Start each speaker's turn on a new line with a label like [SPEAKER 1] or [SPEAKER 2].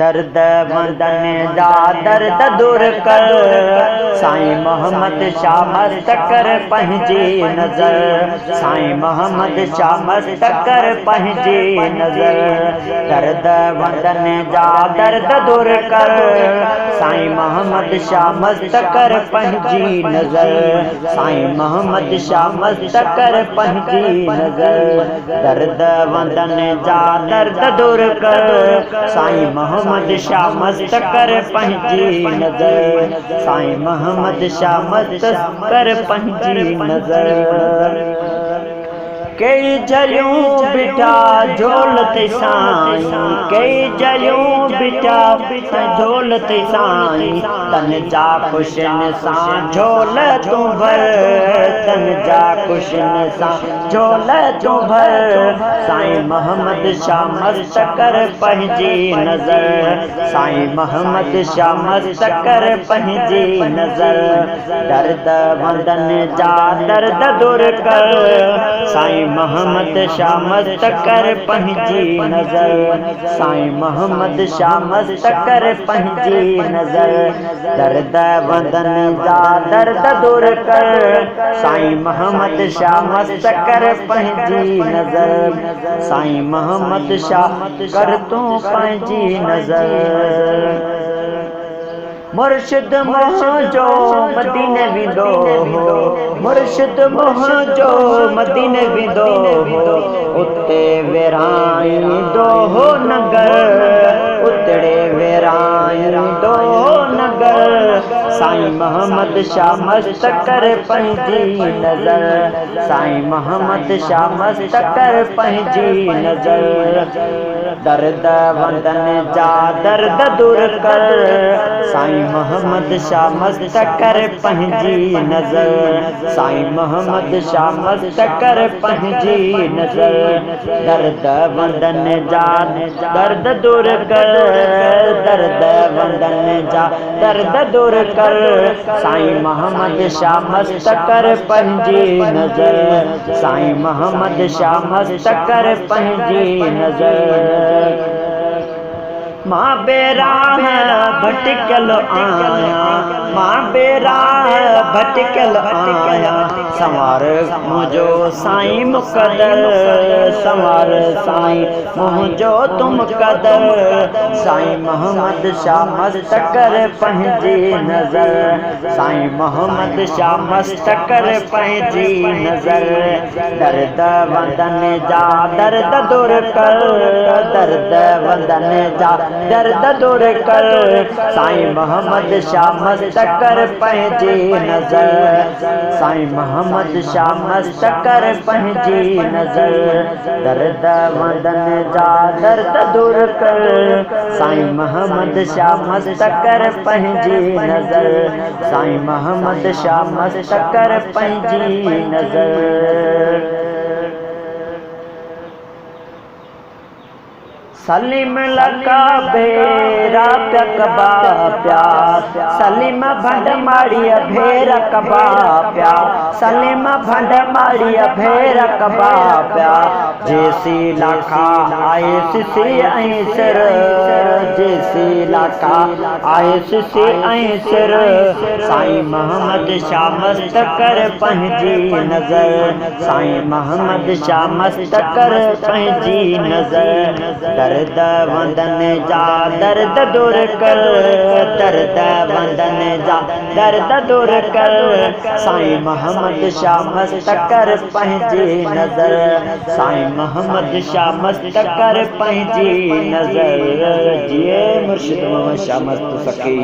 [SPEAKER 1] दर्द वंदन जा दर्द दूर कर साईं मोहम्मद शाह मस्तकर पंहिंजी नज़र साईं मोहम्मद शाह मस्तकर पंहिंजी नज़र दर्द वंदन जा दर्द दूर कर साईं मोहम्मद शाह मस्तकर पंहिंजी नज़र साईं मोहम्मद शाह मस्तकर पंहिंजी नज़र दर्द वंदन जा दर्द दूर कर साईं मोहम्मद शाह मस्तकर पंहिंजी नज़र साईं मोहम्मद शाह मस्तकर पंहिंजी नज़र कई जलियूं बिठा झोलत साईं कई जलियूं बिठा झोलत साईं तन जा खुशन सां झोल तूं भर तन जा खुशन सां झोल तूं भर साईं मोहम्मद शाह मस्तकर पंहिंजी नज़र साईं मोहम्मद शाह मस्तकर पंहिंजी नज़र दर्द वंदन जा दर्द दूर कर साईं मोहम्मद शाह मस्तकर पंहिंजी नज़र साईं मोहम्मद शाह मस्तकर पंहिंजी नज़र दर्द वंदन जा दर्द दूर कर साईं मोहम्मद शाह मस्तकर पंहिंजी नज़र साईं मोहम्मद शाह कर तूं पंहिंजी नज़र मुर्शिद मुंहिंजो मदीने वेंदो हो मुर्शिद मुंहिंजो मदीने वेंदो हो उते विराईंदो हो नगर उतड़े विराईंदो हो नगर साईं मोहम्मद शाह मस्तकर पंहिंजी नज़र साईं मोहम्मद शाह मस्तकर पंहिंजी नज़र दर्द वंदन जा दर्द दूर कर साईं मोहम्मद शाह मस्तकर पंहिंजी नज़र साईं मोहम्मद शाह मस्तकर पंहिंजी नज़र दर्द वंदन जा दर्द दूर कर दर्द वंदन जा दर्द दूर कर साईं मोहम्मद शाह मस्तकर पंहिंजी नज़र साईं मोहम्मद शाह मस्तकर पंहिंजी नज़र मां बेराह भटकल आया मां बेराह भटकल आया संवार मुंहिंजो साईं मुक़दर संवार साईं मुंहिंजो तूं मुक़दर साईं मोहम्मद शाह मस्तकर पंहिंजी नज़र साईं मोहम्मद शाह मस्तकर पंहिंजी नज़र दर्द वंदन जा दर्द दूर कर दर्द वंदन जा दर्द दूर कर साईं मोहम्मद शाह मस्तकर पंहिंजी नज़र साईं मोहम्मद शाह मस्तकर पंहिंजी नज़र दर्द वंदन जा दर्द दूर कर साईं मोहम्मद शाह मस्तकर पंहिंजी नज़र साईं मोहम्मद शाह मस्तकर पंहिंजी नज़र सलीम लका भेरा प्या कबा प्या सलीम भंड माड़िया भेरा कबा प्या सलीम भंड माड़िया भेरा कबा प्या जैसी लाखा आए सिसी ऐं सिर जैसी लाखा आए सिसी ऐं सिर साईं मोहम्मद शाह मस्तकर पंहिंजी नज़र साईं मोहम्मद शाह मस्तकर पंहिंजी नज़र दर्द वंदन जा दर्द दूर कर दर्द वंदन जा दर्द दूर कर साईं मोहम्मद शाह मस्तकर पंहिंजी नज़र साईं मोहम्मद शाह मस्तकर पंहिंजी नज़र जिए मुर्शिद मोहम्मद शाह मस्त सखी